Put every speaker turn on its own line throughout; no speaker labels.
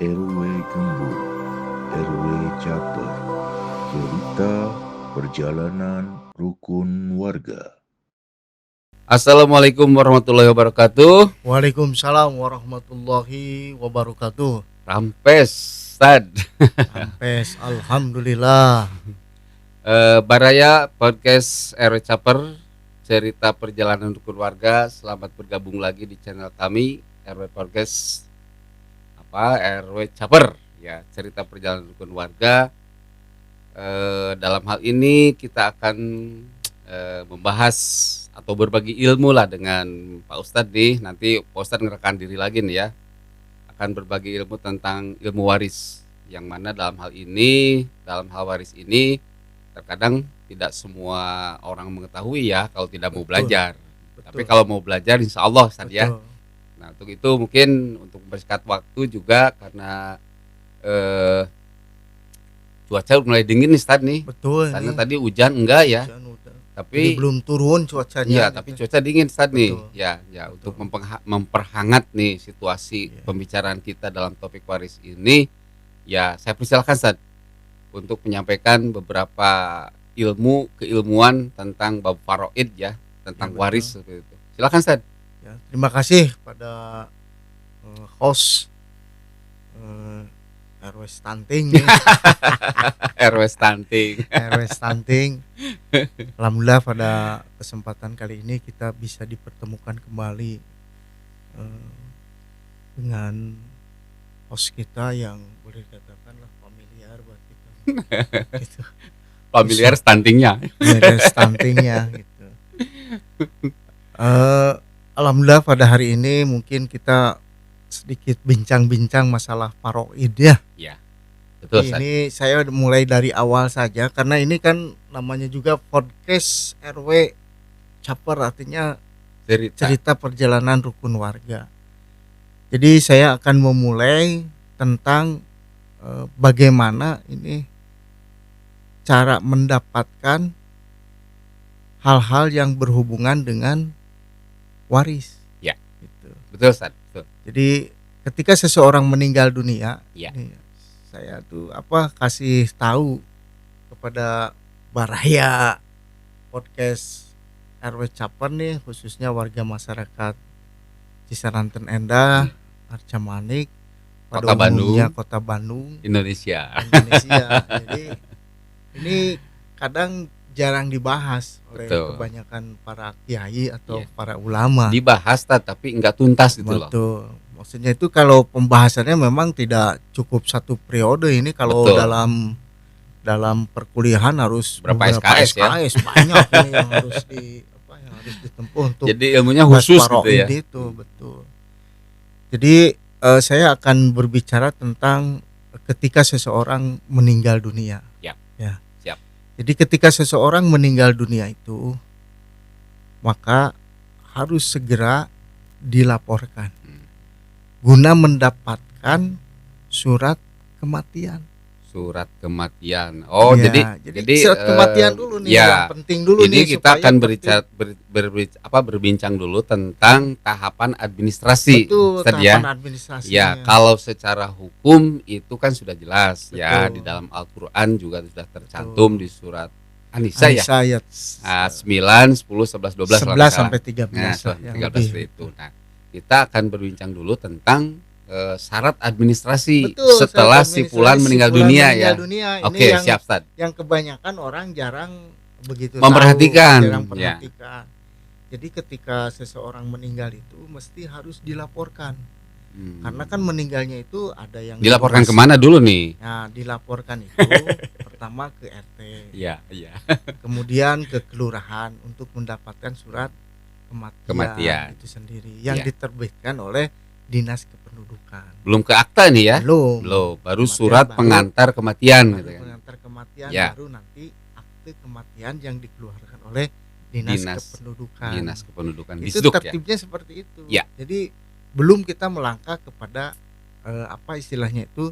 RW Gembul, RW Caper, cerita perjalanan rukun warga.
Assalamualaikum warahmatullahi wabarakatuh.
Waalaikumsalam warahmatullahi wabarakatuh.
Rampes, Stad.
Sampes, alhamdulillah.
Baraya Podcast RW Caper, cerita perjalanan rukun warga. Selamat bergabung lagi di channel kami RW Podcast RW Caper. Ya, cerita perjalanan rukun warga. Dalam hal ini kita akan membahas atau berbagi ilmu lah dengan Pak Ustadz nih. Nanti Pak Ustadz ngerekam diri lagi nih ya. Akan berbagi ilmu tentang ilmu waris. Yang mana dalam hal waris ini terkadang tidak semua orang mengetahui ya kalau tidak mau belajar.
Betul.
Tapi kalau mau belajar insya Allah Ustadz ya.
Betul.
Nah untuk itu mungkin untuk mempersingkat waktu juga karena cuaca mulai dingin nih Ustadz nih.
Betul.
Karena tadi hujan enggak ya.
Hujan udah.
Tapi
Jadi belum turun cuacanya.
iya,
gitu.
tapi cuaca dingin Ustadz nih.
Betul.
Ya,
Betul.
untuk memperhangat nih situasi
Iya.
pembicaraan kita dalam topik waris ini, ya saya persilakan Ustadz untuk menyampaikan beberapa keilmuan tentang bab faraid ya, tentang
Iya,
waris seperti itu. Silakan Ustadz.
Ya, terima kasih pada host RW Stunting ya.
RW Stunting.
RW Stunting. Alhamdulillah pada kesempatan kali ini kita bisa dipertemukan kembali dengan host kita yang boleh dikatakan lah familiar buat kita. Gitu.
Familiar stuntingnya.
Familiar stuntingnya gitu. Alhamdulillah pada hari ini mungkin kita sedikit bincang-bincang masalah faraid ya.
Ya. Betul Ustadz.
Ini saya mulai dari awal saja karena ini kan namanya juga podcast RW Caper, artinya cerita perjalanan rukun warga. Jadi saya akan memulai tentang bagaimana ini cara mendapatkan hal-hal yang berhubungan dengan waris.
Ya.
Gitu.
Betul Ustadz. Betul.
Jadi ketika seseorang meninggal dunia,
Ya.
ini saya tuh kasih tahu kepada Baraya podcast RW Caper nih, khususnya warga masyarakat Cisaranten Endah, Arca Manik, pada
Kota
umumnya
Bandung.
Kota Bandung,
Indonesia.
Jadi ini kadang jarang dibahas oleh
Betul.
kebanyakan para kiai atau
Iya.
para ulama.
Dibahas tapi enggak tuntas gitu loh.
Betul. Maksudnya itu kalau pembahasannya memang tidak cukup satu periode, ini kalau
Betul.
dalam perkuliahan harus
Berapa
beberapa
SKS ya?
banyak ini yang harus ditempuh untuk
Jadi ilmunya khusus gitu ya.
itu, betul. Jadi saya akan berbicara tentang ketika seseorang meninggal dunia. Ya.
Siap.
Jadi ketika seseorang meninggal dunia itu, maka harus segera dilaporkan guna mendapatkan surat kematian.
Surat kematian. Oh,
Ya,
jadi
surat kematian dulu nih
ya,
yang penting dulu
ini
nih,
kita
supaya
akan berbincang dulu tentang tahapan administrasi.
betul,
Ustadz,
tahapan administrasinya.
ya, kalau secara hukum itu kan sudah jelas ya,
Betul.
di dalam Al-Qur'an juga sudah tercantum di surat An-Nisa ya.
ayat
9, 10, 11, 12 kalau
11
nggak salah.
sampai 13
Nah,
lah, yang
13
lebih.
itu. Nah, kita akan berbincang dulu tentang syarat administrasi
Betul,
setelah
syarat
si fulan
administrasi
meninggal
fulan
dunia
meninggal
ya.
dunia. Ini
Oke,
yang,
siap Ustadz.
yang kebanyakan orang jarang begitu
Memperhatikan,
tahu, jarang
ya.
perhatikan. Jadi ketika seseorang meninggal itu mesti harus dilaporkan. Karena kan meninggalnya itu ada yang
Dilaporkan
diurus.
kemana dulu nih?
Nah, dilaporkan itu pertama ke RT,
Iya, iya.
kemudian ke kelurahan untuk mendapatkan surat kematian itu sendiri yang
Iya.
diterbitkan oleh Dinas Kependudukan.
Belum ke akta nih ya?
Belum.
Baru
Kematian
surat
baru.
pengantar kematian
Baru
gitu kan.
pengantar kematian,
Ya.
baru nanti akte kematian yang dikeluarkan oleh Dinas Kependudukan.
Dinas Kependudukan
Itu
Disduk ya.
tertibnya seperti itu.
Ya.
Jadi belum kita melangkah kepada apa istilahnya itu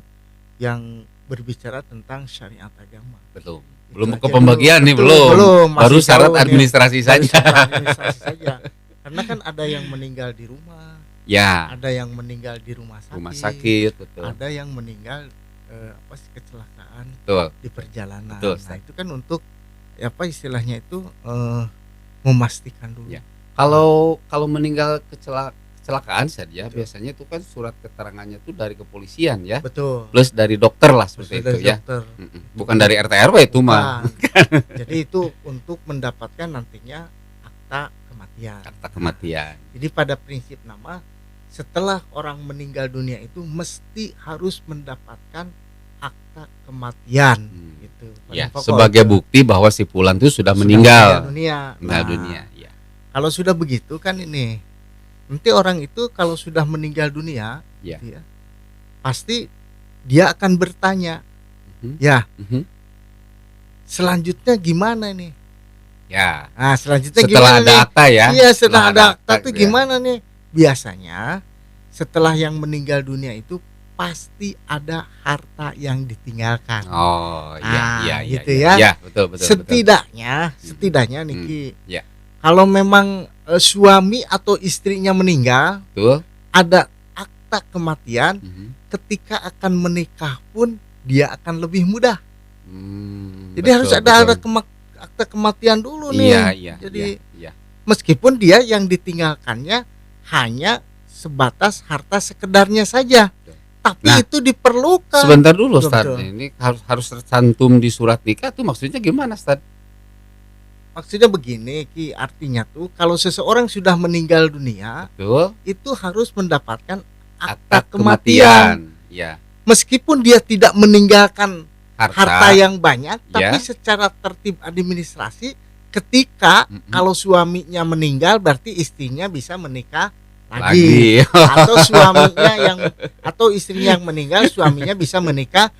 yang berbicara tentang syariat agama.
Betul.
Itu
Belum
aja
ke pembagian
dulu.
nih,
Betul,
belum.
masih
Baru syarat
jauh nih.
administrasi
Baru
saja.
syarat administrasi saja. Karena kan ada yang meninggal di rumah,
Ya,
ada yang meninggal di rumah
sakit, betul.
ada yang meninggal kecelakaan
Betul.
di perjalanan.
Betul,
Nah,
Ustaz.
itu kan untuk istilahnya itu memastikan dulu.
Ya. Kalau meninggal kecelakaan saja biasanya itu kan surat keterangannya itu dari kepolisian ya.
Betul.
Plus dari dokter lah seperti itu
Dari
ya.
dokter.
Bukan dari RT RW itu mah.
Jadi itu untuk mendapatkan nantinya akta kematian.
Akta kematian.
Jadi pada prinsip nama, setelah orang meninggal dunia itu mesti harus mendapatkan akta kematian gitu.
Ya,
Paling pokok
sebagai
itu.
bukti bahwa si Fulan itu sudah meninggal.
Meninggal
dunia, ya.
Kalau sudah begitu kan ini, nanti orang itu kalau sudah meninggal dunia,
Ya.
gitu ya, pasti dia akan bertanya, ya, selanjutnya gimana nih?
Ya.
Nah, selanjutnya
Setelah
gimana
ada
nih?
akta ya.
Iya, setelah ada akta itu
ya.
gimana nih? Biasanya setelah yang meninggal dunia itu pasti ada harta yang ditinggalkan.
Oh, iya,
gitu ya.
Ya, betul.
Setidaknya Niki.
Ya.
Kalau memang suami atau istrinya meninggal,
Betul.
ada akta kematian, ketika akan menikah pun dia akan lebih mudah. Jadi harus ada akta kematian dulu nih.
Iya.
Jadi
iya.
meskipun dia yang ditinggalkannya hanya sebatas harta sekedarnya saja, tapi
Nah,
itu diperlukan.
Sebentar dulu, Ustaz.
Betul.
Ini harus tercantum di surat nikah tuh maksudnya gimana, Ustaz?
Maksudnya begini, Ki, artinya tuh kalau seseorang sudah meninggal dunia,
Betul.
itu harus mendapatkan akta kematian.
Ya.
Meskipun dia tidak meninggalkan harta
Harta
yang banyak, tapi
Ya.
secara tertib administrasi, ketika kalau suaminya meninggal berarti istrinya bisa menikah lagi. Atau suaminya atau istrinya yang meninggal, suaminya bisa menikah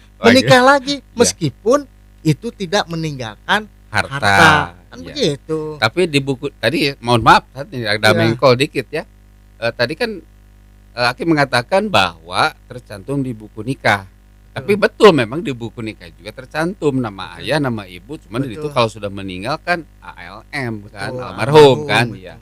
lagi, meskipun itu tidak meninggalkan harta. Kan
Ya.
begitu.
Tapi di buku tadi, mohon maaf, tadi ada
Ya.
mengkol dikit ya. Tadi kan Aki mengatakan bahwa tercantum di buku nikah. Tapi betul memang di buku nikah juga tercantum nama ayah, nama ibu. Cuman itu kalau sudah meninggal kan ALM kan, almarhum kan,
betul.
ya.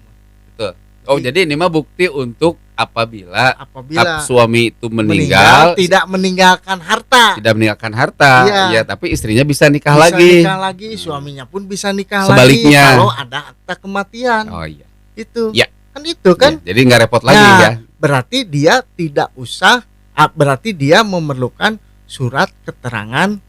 Betul. Oh, jadi ini mah bukti untuk apabila
Apabila
suami itu meninggal
tidak meninggalkan harta.
tidak meninggalkan harta,
Iya.
ya, tapi istrinya bisa nikah
Bisa
lagi.
nikah lagi, suaminya pun bisa nikah
Sebaliknya.
lagi kalau ada akta kematian.
Oh iya.
Itu.
Ya.
Kan itu kan.
Ya, jadi nggak repot lagi
Nah,
ya.
Berarti dia tidak usah, berarti dia memerlukan surat keterangan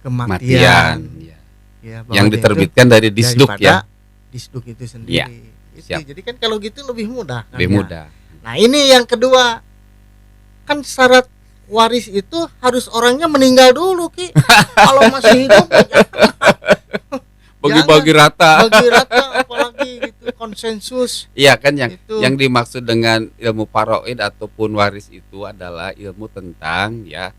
kematian.
Ya.
Ya, bahwa
Yang
dia
diterbitkan dari
itu
Disduk
daripada
ya.
Disduk itu sendiri.
Ya.
Itu.
Siap.
Jadi kan kalau gitu lebih mudah kan
Lebih
ya.
mudah.
Nah, ini yang kedua. Kan syarat waris itu harus orangnya meninggal dulu, Ki. Kalau masih hidup
Bagi-bagi rata.
bagi rata, apalagi gitu konsensus.
Iya kan yang
Itu.
yang dimaksud dengan ilmu faraid ataupun waris itu adalah ilmu tentang ya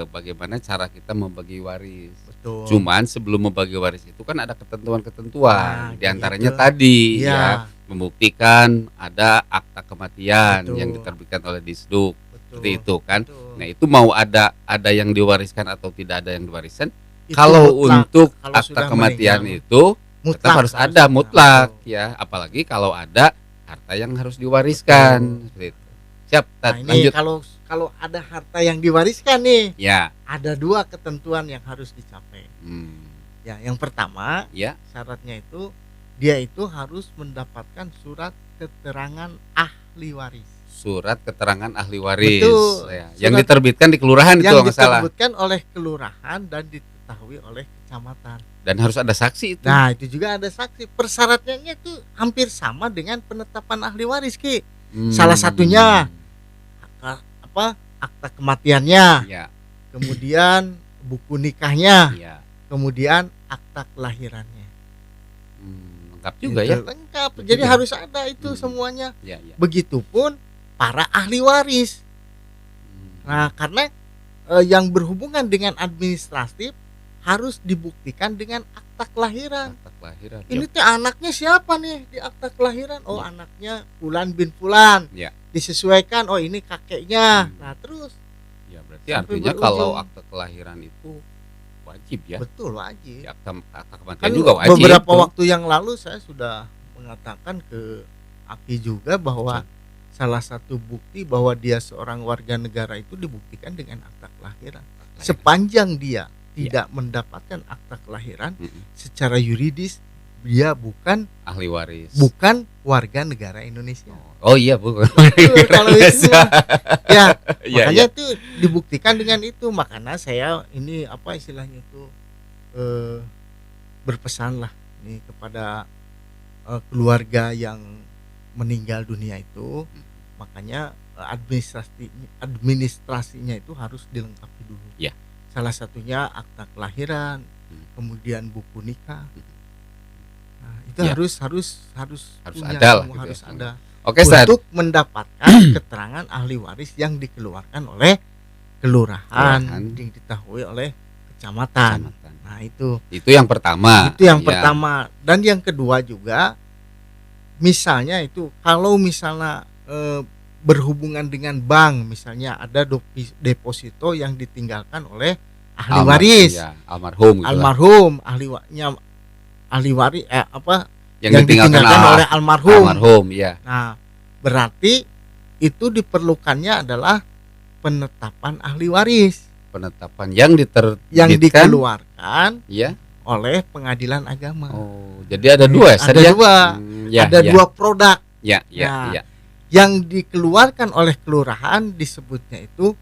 bagaimana cara kita membagi waris.
Betul.
Cuman sebelum membagi waris itu kan ada ketentuan-ketentuan.
Nah,
Di antaranya
gitu.
tadi
Iya.
ya membuktikan ada akta kematian
Betul.
yang diterbitkan oleh Disduk.
Betul.
Seperti itu kan.
Betul.
Nah, itu mau ada yang diwariskan atau tidak ada yang diwariskan.
Itu
Kalau
mutlak.
untuk
Kalau
akta
sudah
kematian
meninggal,
itu
mutlak
tetap harus ada
Betul.
mutlak ya, apalagi kalau ada harta yang harus diwariskan. Seperti itu. Siap,
Nah, ini
lanjut.
kalau ada harta yang diwariskan nih,
Ya.
ada dua ketentuan yang harus dicapai.
Hmm.
Ya, yang pertama,
Ya.
syaratnya itu dia itu harus mendapatkan surat keterangan ahli waris.
Surat keterangan ahli waris.
Betul.
Ya. Yang
Surat
diterbitkan di kelurahan itu
yang
kalau nggak salah.
diterbitkan oleh kelurahan dan diketahui oleh kecamatan.
Dan harus ada saksi itu.
Nah, itu juga ada saksi. Persyaratannya itu hampir sama dengan penetapan ahli waris, Ki. Salah satunya akta kematiannya,
Ya.
kemudian buku nikahnya,
Ya.
kemudian akta kelahirannya.
Lengkap juga
Gitu,
ya.
lengkap.
Betul
Jadi
ya.
harus ada itu semuanya.
Ya, ya.
Begitupun para ahli waris. Nah, karena yang berhubungan dengan administratif harus dibuktikan dengan akta kelahiran.
Akta kelahiran.
Ini teh anaknya siapa nih di akta kelahiran? Oh, anaknya Fulan bin Fulan.
Ya.
Disesuaikan, oh ini kakeknya. Nah, terus
Ya, berarti
sampai
artinya
berujung.
kalau akta kelahiran itu wajib ya.
betul wajib.
Ya, akta kematian
Kan
juga wajib.
beberapa
tuh.
waktu yang lalu saya sudah mengatakan ke Aki juga bahwa salah satu bukti bahwa dia seorang warga negara itu dibuktikan dengan akta kelahiran. Sepanjang dia tidak mendapatkan akta kelahiran secara yuridis, dia bukan
ahli waris.
bukan warga negara Indonesia.
Oh iya, bukan.
Kalau itu mah, ya
Iya,
makanya
iya.
itu dibuktikan dengan itu. Makanya saya ini apa istilahnya itu berpesan lah nih kepada keluarga yang meninggal dunia itu. Makanya administrasinya itu harus dilengkapi dulu.
Ya.
Salah satunya akta kelahiran, kemudian buku nikah. Nah, itu
Ya.
harus punya
ada lah
semua,
gitu
harus
ya.
ada
Oke, Ustaz.
untuk mendapatkan keterangan ahli waris yang dikeluarkan oleh kelurahan
Kelurahan.
yang diketahui oleh kecamatan.
Kecamatan.
Nah, itu
Yang pertama.
yang
Ya.
pertama. Dan yang kedua juga, misalnya itu kalau misalnya berhubungan dengan bank, misalnya ada deposito yang ditinggalkan oleh ahli waris,
Ya, almarhum gitu lah.
almarhum ahli waris yang ditinggalkan oleh almarhum.
almarhum, ya.
Nah, berarti itu diperlukannya adalah penetapan ahli waris
Penetapan yang diterbitkan
yang dikeluarkan
ya.
oleh pengadilan agama.
Oh, jadi ada dua ya,
Ada
ya?
dua.
Ya,
Ada
ya.
dua produk.
Ya, ya,
Nah,
ya.
Yang dikeluarkan oleh kelurahan disebutnya itu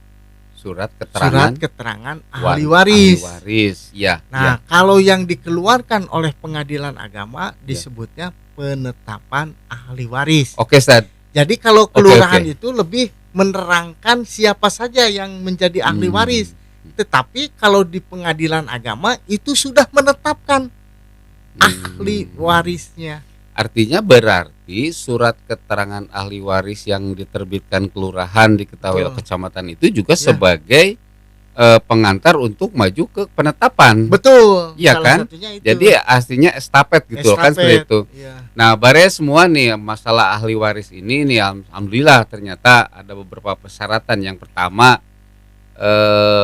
Surat
surat
keterangan
keterangan ahli
ahli
waris.
waris. Ya,
Nah,
ya.
kalau yang dikeluarkan oleh pengadilan agama disebutnya penetapan ahli waris.
Oke, Ustaz.
Jadi kalau
Oke,
kelurahan
oke.
itu lebih menerangkan siapa saja yang menjadi ahli waris. Tetapi kalau di pengadilan agama itu sudah menetapkan ahli warisnya.
Artinya berarti surat keterangan ahli waris yang diterbitkan kelurahan diketahui oleh
Betul.
kecamatan itu juga
Ya.
sebagai pengantar untuk maju ke penetapan.
Betul.
Iya
salah
kan?
satunya itu.
Jadi aslinya estafet gitu loh, kan seperti
Estafet.
itu.
Iya.
Nah, bare semua nih masalah ahli waris ini nih, alhamdulillah ternyata ada beberapa persyaratan. Yang pertama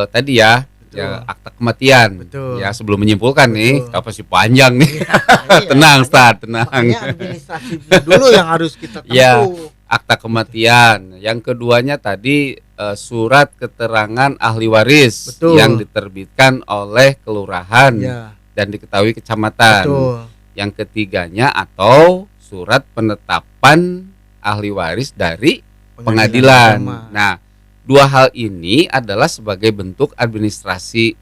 tadi ya,
Betul.
akta kematian.
Betul.
Ya, sebelum menyimpulkan nih,
Betul.
apa sih panjang nih.
Iya,
Tenang,
makanya-
Ustaz, tenang.
Makanya administrasi dulu yang harus kita tempuh.
Ya. Akta kematian. Yang keduanya tadi surat keterangan ahli waris
Betul.
yang diterbitkan oleh kelurahan
Ya,
dan diketahui kecamatan.
betul.
Yang ketiganya atau surat penetapan ahli waris dari pengadilan.
agama.
Nah, dua hal ini adalah sebagai bentuk administrasi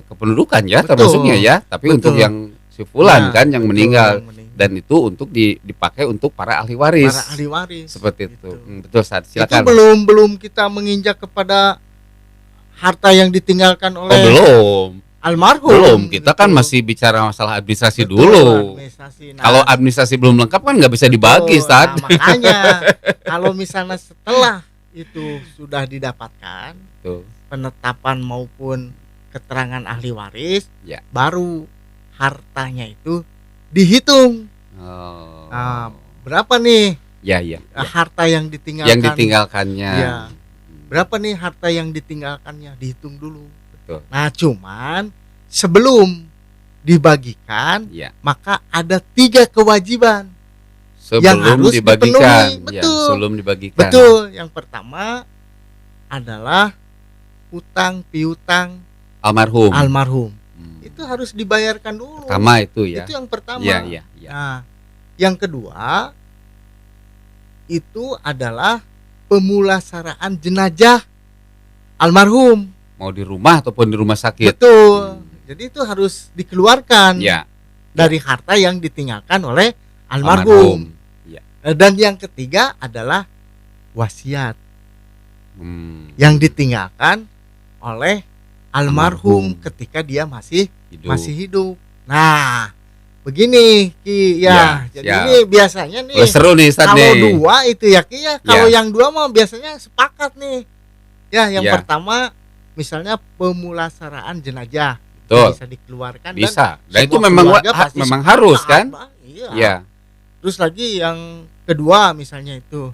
kependudukan ya,
Betul.
termasuknya ya, tapi
Betul.
untuk yang si fulan
Nah,
kan yang
betul,
meninggal,
yang meninggal.
dan itu untuk dipakai untuk para ahli waris.
Para ahli waris.
Seperti
Gitu.
itu. Betul, Ustaz.
Itu
Silakan.
belum kita menginjak kepada harta yang ditinggalkan
Oh,
oleh
belum.
almarhum.
Belum. Kita kan
Gitu.
masih bicara masalah administrasi
Betul,
dulu.
administrasi. Nah,
Kalau administrasi belum lengkap kan nggak bisa dibagi,
betul.
Ustaz.
Nah, makanya kalau misalnya setelah itu sudah didapatkan
Tuh.
penetapan maupun keterangan ahli waris,
Ya.
baru hartanya itu dihitung.
Oh.
Nah, berapa nih
Ya, ya.
harta yang ditinggalkan?
Yang ditinggalkannya.
Ya. Berapa nih harta yang ditinggalkannya? Dihitung dulu.
Betul.
Nah, cuman sebelum dibagikan,
Ya.
maka ada 3 kewajiban.
Sebelum
harus
dibagikan.
dipenuhi.
Ya,
Betul.
sebelum dibagikan.
Betul. Yang pertama adalah utang piutang
Almarhum.
almarhum.
Hmm.
Itu harus dibayarkan dulu.
Pertama itu ya.
Itu yang pertama.
Iya, iya, iya.
Nah, yang kedua itu adalah pemulasaraan jenazah almarhum.
Mau di rumah ataupun di rumah sakit.
Betul. Jadi itu harus dikeluarkan
Ya.
dari harta yang ditinggalkan oleh almarhum.
Ya.
Dan yang ketiga adalah wasiat
Hmm.
yang ditinggalkan oleh almarhum
Almarhum.
ketika dia masih
Hidup.
hidup. Nah, begini Ki ya.
Ya,
Jadi
siap.
ini biasanya nih
Wah, seru nih, Ustaz
kalau
nih.
dua itu ya Ki ya. Kalau
Ya.
yang dua mah biasanya sepakat nih. Ya, yang
Ya.
pertama misalnya pemulasaraan jenazah
Betul.
bisa dikeluarkan
Bisa.
dan
Dan itu
semua
memang
keluarga pasti
memang
sepakat,
harus kan?
Bang. Iya.
Ya.
Terus lagi yang kedua misalnya itu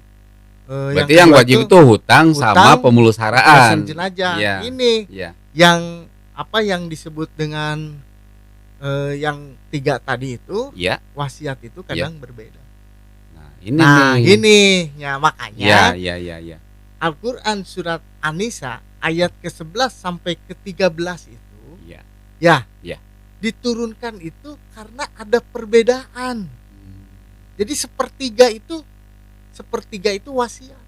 Berarti yang
kedua
wajib itu hutang sama
hutang,
pemulusaraan.
jenazah.
Ya.
Ini
Ya.
yang apa yang disebut dengan yang 3 tadi itu
Ya.
wasiat itu kadang berbeda.
Nah, ini
Nah,
nih.
ini ya makanya
Ya.
Al-Qur'an surat An-Nisa ayat ke-11 sampai ke-13 itu
Ya.
ya diturunkan itu karena ada perbedaan. Jadi sepertiga itu wasiat.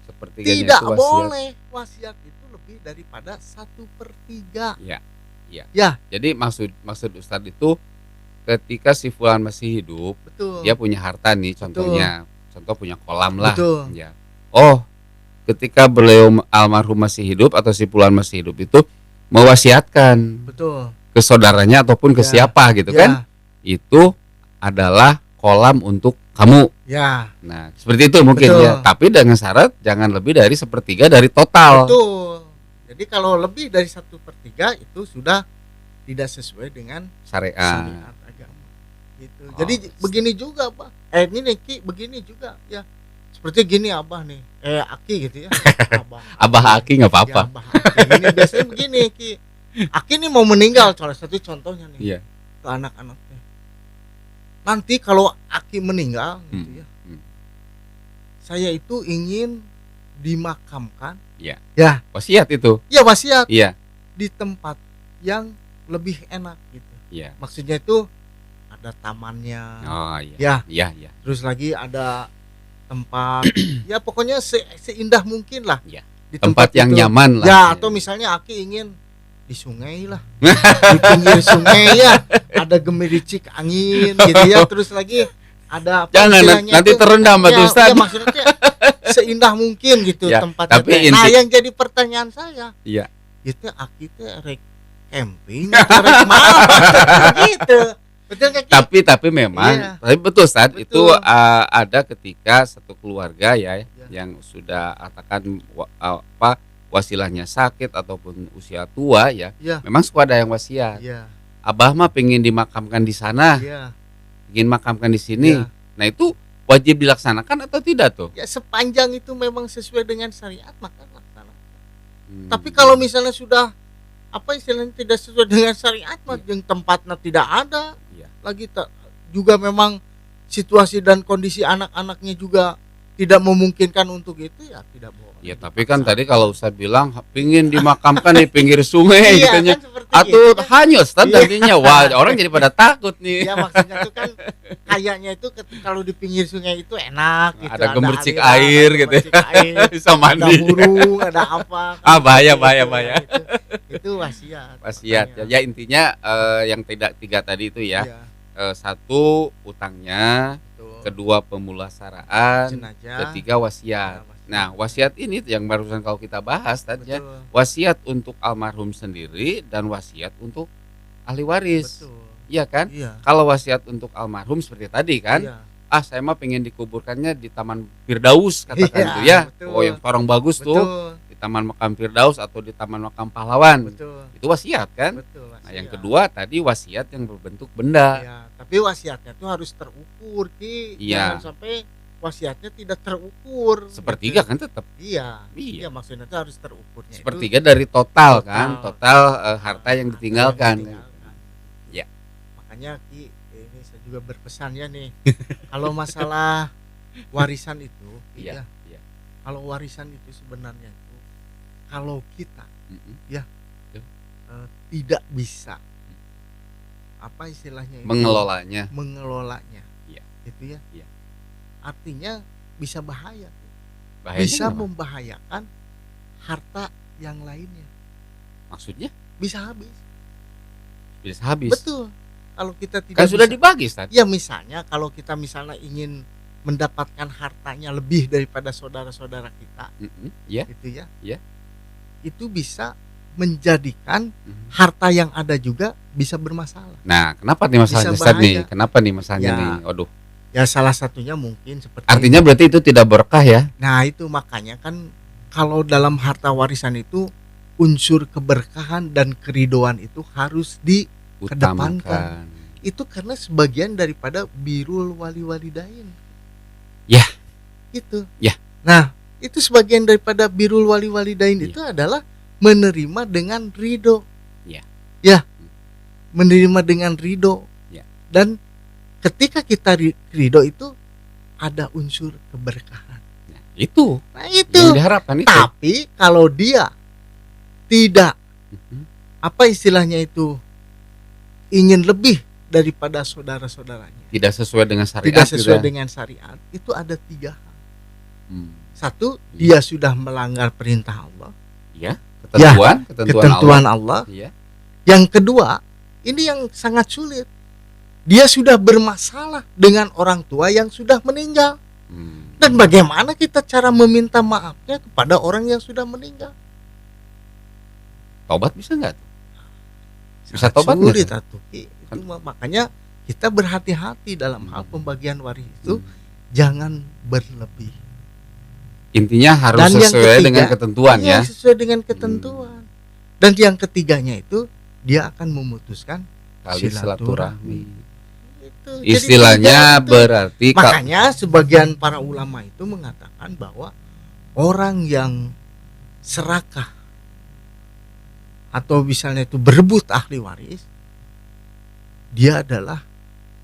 Sepertiganya
Tidak
itu wasiat.
boleh wasiat itu lebih daripada 1/3.
Ya. Jadi maksud Ustadz itu ketika si fulan masih hidup,
Betul.
dia punya harta nih contohnya. Contoh punya kolam lah.
Betul.
Ya. Oh, ketika beliau almarhum masih hidup atau si fulan masih hidup itu mewasiatkan
Betul.
ke saudaranya ataupun ke
Ya.
siapa gitu kan? Itu adalah kolam untuk kamu.
Ya.
Nah, seperti itu mungkin
Betul.
ya. Tapi dengan syarat jangan lebih dari 1/3 dari total.
Betul. Jadi kalau lebih dari 1/3 itu sudah tidak sesuai dengan
Syariat.
syariat agama. Gitu.
Oh,
Jadi begini juga, Pak. Ini Ki begini juga ya. Seperti gini Abah nih. Aki gitu ya.
Abah Aki nggak apa-apa.
Ya, Abah Aki. Ini biasanya begini Ki. Aki nih mau meninggal, salah satu contohnya nih.
Iya.
Ke anak-anaknya. Nanti kalau Aki meninggal gitu ya. Saya itu ingin dimakamkan.
Iya.
Ya.
Wasiat itu.
Ya wasiat
Iya.
di tempat yang lebih enak gitu.
Iya.
Maksudnya itu ada tamannya.
Oh iya.
Ya.
Iya.
Terus lagi ada tempat ya pokoknya seindah mungkin lah.
Iya.
Di
Tempat yang
itu.
nyaman lah.
Ya, atau misalnya Aki ingin di sungai lah. Di pinggir sungai ya, ada gemericik angin gitu ya. Terus lagi ada apa
Jangan
istilahnya
nanti
itu?
terendam
Ya,
tuh Ustaz.
ya, maksudnya seindah mungkin gitu
Ya,
tempatnya.
tapi
Nah,
inti-
yang jadi pertanyaan saya,
Iya.
itu Aki teh rek camping atau rek mana gitu. Betul nggak, Ki?
Tapi memang,
Iya.
tapi betul Ustaz,
Betul.
itu ada ketika satu keluarga ya yang sudah katakan wasilahnya sakit ataupun usia tua ya.
Iya.
Memang suka ada yang wasiat.
Iya.
Abah mah pengen dimakamkan di sana,
Iya.
ingin makamkan di sini.
Iya.
Nah, itu wajib dilaksanakan atau tidak tuh?
Ya sepanjang itu memang sesuai dengan syariat maka laksanakan. Tapi kalau misalnya sudah apa istilahnya tidak sesuai dengan syariat, yang tempatnya tidak ada,
Iya.
lagi juga memang situasi dan kondisi anak-anaknya juga tidak memungkinkan untuk itu, ya tidak boleh.
Ya tapi kan tadi kalau Ustadz bilang pingin dimakamkan di pinggir sungai
Iya,
gitu nya.
kan seperti
Atau
itu, kan.
hanyut Ustadz
Iya.
nantinya. Wah, orang jadi pada takut nih.
Ya maksudnya itu kan kayaknya itu kalau di pinggir sungai itu enak gitu.
Ada gemercik
aliran,
air
ada
gitu ya.
gemercik air,
Bisa
ada
mandi.
burung, ada apa.
Ah, bahaya,
Gitu,
bahaya, bahaya.
Itu wasiat.
Wasiat ya. Ya intinya yang tidak tiga tadi itu ya.
Iya,
Satu utangnya,
betul.
kedua pemulasaraan,
Jenazah.
ketiga wasiat. Nah, wasiat ini yang barusan kalau kita bahas tadi ya,
Betul.
wasiat untuk almarhum sendiri dan wasiat untuk ahli waris.
Betul.
Iya kan?
Iya.
Kalau wasiat untuk almarhum seperti tadi kan,
Iya.
saya mah pengen dikuburkannya di Taman Firdaus katakan
Iya,
itu ya.
betul.
Oh, yang orang bagus tuh
Betul.
di Taman Makam Firdaus atau di Taman Makam Pahlawan.
Betul.
Itu wasiat kan?
Betul.
Nah, yang
wasiat.
kedua tadi wasiat yang berbentuk benda.
Ya, tapi wasiatnya tuh harus terukur, Ki.
Iya.
Jangan sampai wasiatnya tidak terukur.
Sepertiga
gitu.
kan tetap.
Iya.
Iya.
Iya, maksudnya itu harus terukurnya. itu
Sepertiga dari total
total.
kan, total harta yang ditinggalkan. Ya.
Makanya Ki, ini saya juga berpesan ya nih. Kalau masalah warisan itu,
Iya.
ya,
Iya.
kalau warisan itu sebenarnya itu kalau kita
Mm-mm.
tidak bisa apa istilahnya itu,
Mengelolanya.
mengelolanya,
Iya.
gitu ya.
Iya.
Artinya bisa bahaya,
Bahayanya
bisa
apa?
membahayakan harta yang lainnya,
Maksudnya
bisa habis.
bisa habis.
Betul. Kalau kita tidak
Kan sudah
bisa-
dibagi tadi.
ya misalnya kalau kita misalnya ingin mendapatkan hartanya lebih daripada saudara-saudara kita,
Iya.
gitu ya.
Iya.
Itu bisa menjadikan
Mhm.
harta yang ada juga bisa bermasalah.
Nah, kenapa nih masalahnya
Bisa
Ustadz nih?
bahaya.
Kenapa nih masalahnya
Ya.
nih? Waduh.
Ya salah satunya mungkin seperti
Artinya berarti itu tidak berkah ya?
Nah, itu makanya kan kalau dalam harta warisan itu unsur keberkahan dan keridoan itu harus Kedepankan.
Utamakan.
itu karena sebagian daripada birrul walidain.
Ya.
Itu.
Ya.
Nah, itu sebagian daripada birrul walidain
Ya.
itu adalah menerima dengan ridho.
Ya.
Ya. Menerima dengan ridho.
Ya.
Dan ketika kita ridho itu ada unsur keberkahan.
Itu
Nah itu.
yang diharapkan itu.
Tapi kalau dia tidak apa istilahnya itu ingin lebih daripada saudara-saudaranya,
Tidak sesuai dengan syariat.
tidak sesuai
gitu ya.
dengan syariat, itu ada 3 hal.
Hmm.
Satu, dia sudah melanggar perintah Allah,
Iya, ketentuan
Allah.
Iya.
Yang kedua, ini yang sangat sulit. Dia sudah bermasalah dengan orang tua yang sudah meninggal. Dan bagaimana kita cara meminta maafnya kepada orang yang sudah meninggal?
Tobat bisa nggak tuh? Bisa
Sangat
tobat
sulit
nggak?
atuh, Ki. Itu makanya kita berhati-hati dalam hal pembagian waris itu, jangan berlebih.
Intinya harus
Dan yang
sesuai
ketiga,
dengan ketentuan
Iya,
ya.
sesuai dengan ketentuan. Dan yang ketiganya itu dia akan memutuskan
Tali silaturahmi.
itu.
Istilahnya
Jadi
berarti
makanya sebagian para ulama itu mengatakan bahwa orang yang serakah atau misalnya itu berebut ahli waris, dia adalah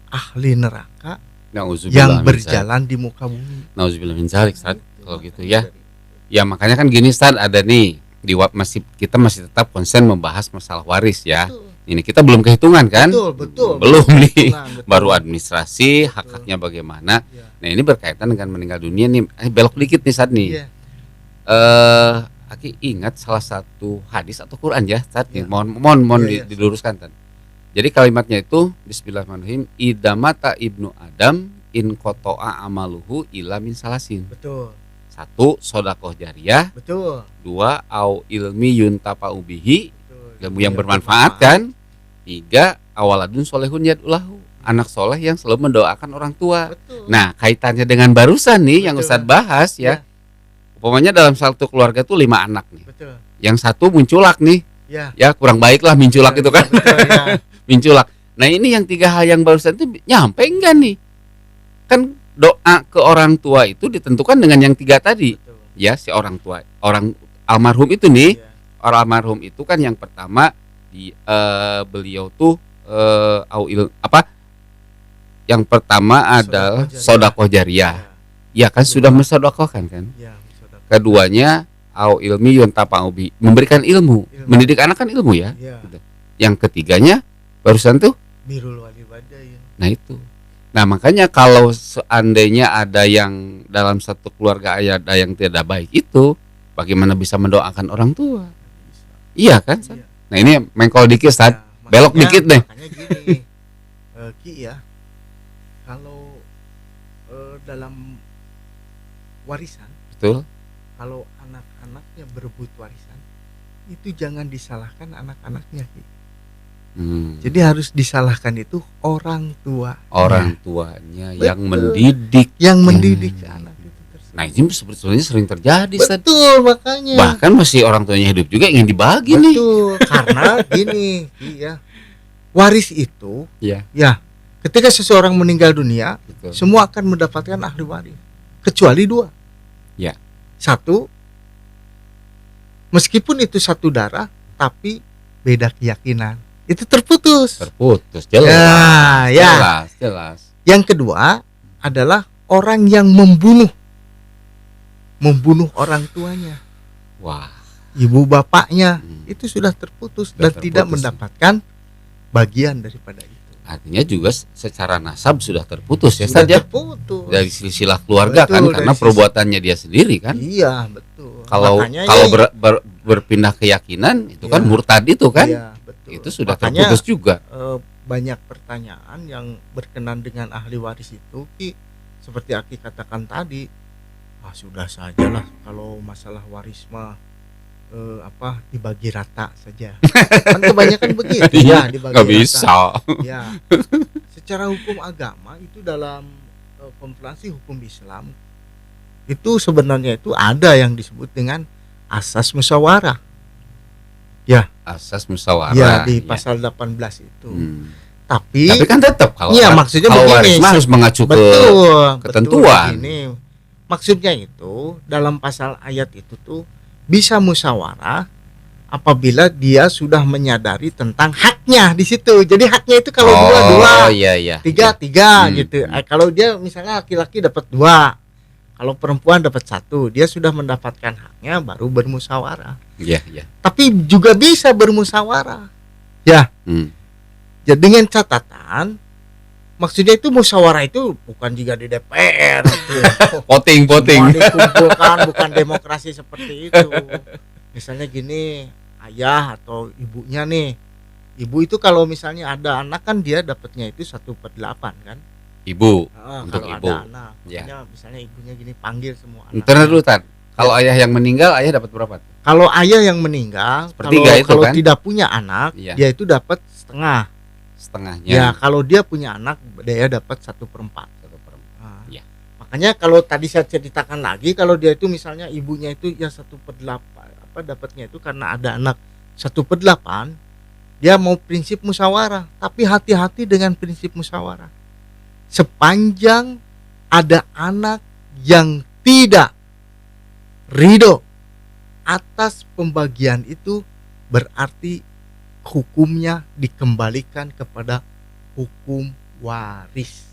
ahli neraka yang berjalan di muka bumi.
Nauzubillah min dzalik, Ustaz. Kalau gitu ya. Ya makanya kan gini, Ustaz, ada nih kita masih tetap konsen membahas masalah waris ya.
Betul.
Ini kita belum kehitungan kan?
Betul.
Belum nih.
Betul.
Baru administrasi, hak-haknya bagaimana.
Ya.
Nah, ini berkaitan dengan meninggal dunia nih. Belok dikit nih, Ustaz nih.
Iya.
Aki ingat salah satu hadis atau Quran ya, Ustaz.
Ya.
Mohon
Iya.
diluruskan, Tan. Jadi kalimatnya itu Bismillahirrahmanirrahim, idamata ibnu Adam in qata'a amaluhu illa min salasin.
Betul.
1. Sodakoh jariyah.
Betul.
2. Au ilmi yuntafa'u bihi,
Betul.
ilmu yang bermanfaat kan. 3. Awaladun solehun yad'ulahu, anak soleh yang selalu mendoakan orang tua.
Betul.
Nah, kaitannya dengan barusan nih yang
Betul.
Ustadz bahas ya.
Ya.
Umpamanya dalam satu keluarga tuh 5 anak nih.
Betul.
Yang satu munculak nih.
Ya.
Ya, kurang baik lah minculak itu kan.
Betul, ya.
Minculak. Nah, ini yang 3 hal yang barusan itu nyampe enggak nih? Kan doa ke orang tua itu ditentukan dengan yang 3 tadi.
Betul.
Ya, si orang tua, orang almarhum itu nih.
Ya.
Orang almarhum itu kan yang pertama beliau tuh yang pertama adalah sodakoh jariyah. Ya kan sudah mensodakohkan kan.
Ya, saudara.
Keduanya au ilmi yuntafa'u bi, memberikan ilmu. Mendidik anak kan ilmu ya.
Ya.
Yang ketiganya barusan tuh.
Birrul walidain.
Nah itu. Nah makanya kalau seandainya ada yang dalam satu keluarga ada yang tidak baik itu, bagaimana bisa mendoakan orang tua? Iya kan?
Iya.
Nah ini mengkol dikit, Ustaz.
Ya,
Belok dikit deh.
Makanya gini, Ki ya, kalau dalam warisan,
Betul.
kalau anak-anaknya berebut warisan, itu jangan disalahkan anak-anaknya, Ki. Jadi harus disalahkan itu orang tua.
Orang tuanya yang
Betul.
mendidik.
Yang mendidik anak itu tersebut.
Nah ini sebetulnya sering terjadi, Ustaz.
Betul, makanya.
Bahkan masih orang tuanya hidup juga ingin dibagi nih.
Betul, karena gini, iya. Waris itu,
Iya.
ya, ketika seseorang meninggal dunia,
Betul.
semua akan mendapatkan ahli waris, kecuali 2.
Ya.
1, meskipun itu satu darah, tapi beda keyakinan, itu terputus.
Terputus, jelas.
Ya.
Jelas.
Yang kedua adalah orang yang membunuh orang tuanya,
Wah.
ibu bapaknya,
Hmm.
itu sudah terputus
Sudah
dan tidak
terputus.
mendapatkan bagian daripada itu.
Artinya juga secara nasab sudah terputus ya,
Sudah
Ustaz ya.
terputus.
Dari silsilah keluarga
Betul,
kan
dari
karena
sisi-
perbuatannya dia sendiri kan.
Iya, betul.
Kalau
Makanya
berpindah keyakinan itu kan
Iya.
murtad itu kan.
iya, betul.
Itu sudah
Makanya,
terputus juga.
banyak pertanyaan yang berkenan dengan ahli waris itu, Ki, seperti Aki katakan tadi, sudah sajalah kalau masalah waris mah dibagi rata saja. Kan kebanyakan begitu ya, dibagi
Nggak
rata.
bisa.
Ya. Secara hukum agama itu dalam konferensi hukum Islam itu sebenarnya itu ada yang disebut dengan asas musyawarah.
Asas musyawarah.
Ya, di
ya.
pasal 18 itu.
Tapi
Tapi
kan tetap kalau
Iya, maksudnya
kalau
begini,
waris mah harus mengacu ke
betul,
ketentuan.
Betul, begini. Maksudnya itu dalam pasal ayat itu tuh bisa musyawarah apabila dia sudah menyadari tentang haknya di situ. Jadi haknya itu kalau dua,
iya.
tiga gitu. Kalau dia misalnya laki-laki dapat 2, kalau perempuan dapat 1, dia sudah mendapatkan haknya baru bermusyawarah.
Iya.
Tapi juga bisa bermusyawarah. Ya. Jadi dengan catatan, maksudnya itu musyawarah itu bukan juga di DPR
voting
semua dikumpulkan, bukan demokrasi seperti itu. Misalnya gini, ayah atau ibunya nih, ibu itu kalau misalnya ada anak kan dia dapatnya itu 1/8 kan,
ibu untuk
kalau
ibu
ada anak
ya.
misalnya ibunya gini panggil semua anak.
Ntar dulu Tan, kalau ayah yang meninggal ayah dapat berapa tuh?
Kalau ayah yang meninggal, kalau
kan?
tidak punya anak, dia itu dapat setengahnya. Ya, kalau dia punya anak, dia dapat 1/4.
Ya.
Makanya kalau tadi saya ceritakan lagi, kalau dia itu misalnya ibunya itu ya 1/8, dapatnya itu karena ada anak 1/8, dia mau prinsip musyawarah. Tapi hati-hati dengan prinsip musyawarah. Sepanjang ada anak yang tidak ridho atas pembagian itu, berarti hukumnya dikembalikan kepada hukum waris.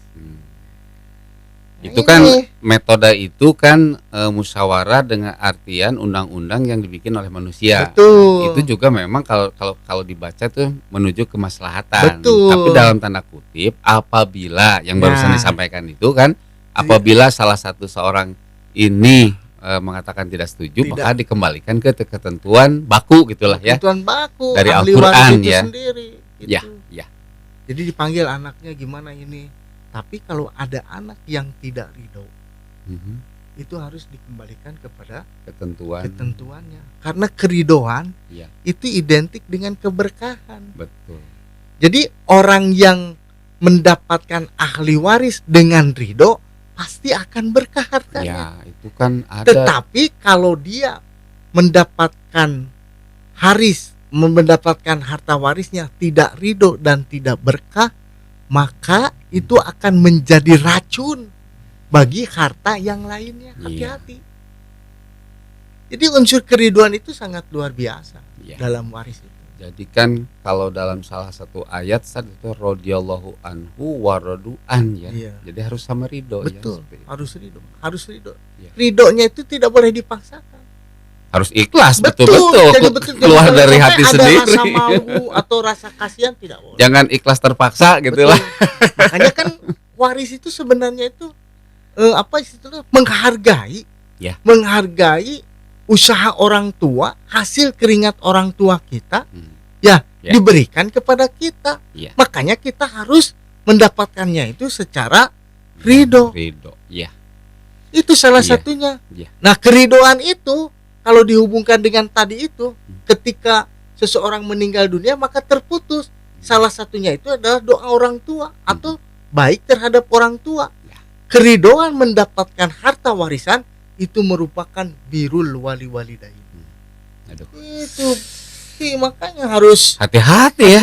Itu kan metode itu kan musyawarah dengan artian undang-undang yang dibikin oleh manusia.
Betul.
Itu juga memang kalau dibaca tuh menuju kemaslahatan.
Betul.
Tapi dalam tanda kutip, apabila yang barusan disampaikan itu kan, apabila salah satu seorang ini mengatakan tidak setuju, maka dikembalikan ke ketentuan baku gitulah ya. Ketentuan baku dari Al-Qur'an ya.
Sendiri, gitu.
Ya.
Jadi dipanggil anaknya gimana ini. Tapi kalau ada anak yang tidak ridho, itu harus dikembalikan kepada ketentuannya. Karena keridoan itu identik dengan keberkahan.
Betul.
Jadi orang yang mendapatkan ahli waris dengan ridho pasti akan berkah hartanya.
Ya, itu kan ada.
Tetapi kalau dia mendapatkan mendapatkan harta warisnya tidak ridho dan tidak berkah, maka itu akan menjadi racun bagi harta yang lainnya. Hati-hati. Jadi unsur keriduan itu sangat luar biasa dalam waris itu.
Jadi kan kalau dalam salah satu ayat saat itu radhiyallahu anhu wa radu'an ya. Jadi harus sama ridho.
Betul. Harus ridho. Ridhonya itu tidak boleh dipaksakan.
Harus ikhlas, betul.
Keluar
dari hati sendiri.
Rasa malu atau rasa kasihan tidak boleh.
Jangan ikhlas terpaksa gitulah.
Makanya kan waris itu sebenarnya itu menghargai usaha orang tua, hasil keringat orang tua kita, diberikan kepada kita. Makanya kita harus mendapatkannya itu secara ridho. Itu salah satunya. Nah, keridoan itu kalau dihubungkan dengan tadi itu, ketika seseorang meninggal dunia maka terputus. Salah satunya itu adalah doa orang tua atau baik terhadap orang tua. Keridoan mendapatkan harta warisan itu merupakan birrul walidain. Itu makanya harus
hati-hati ya.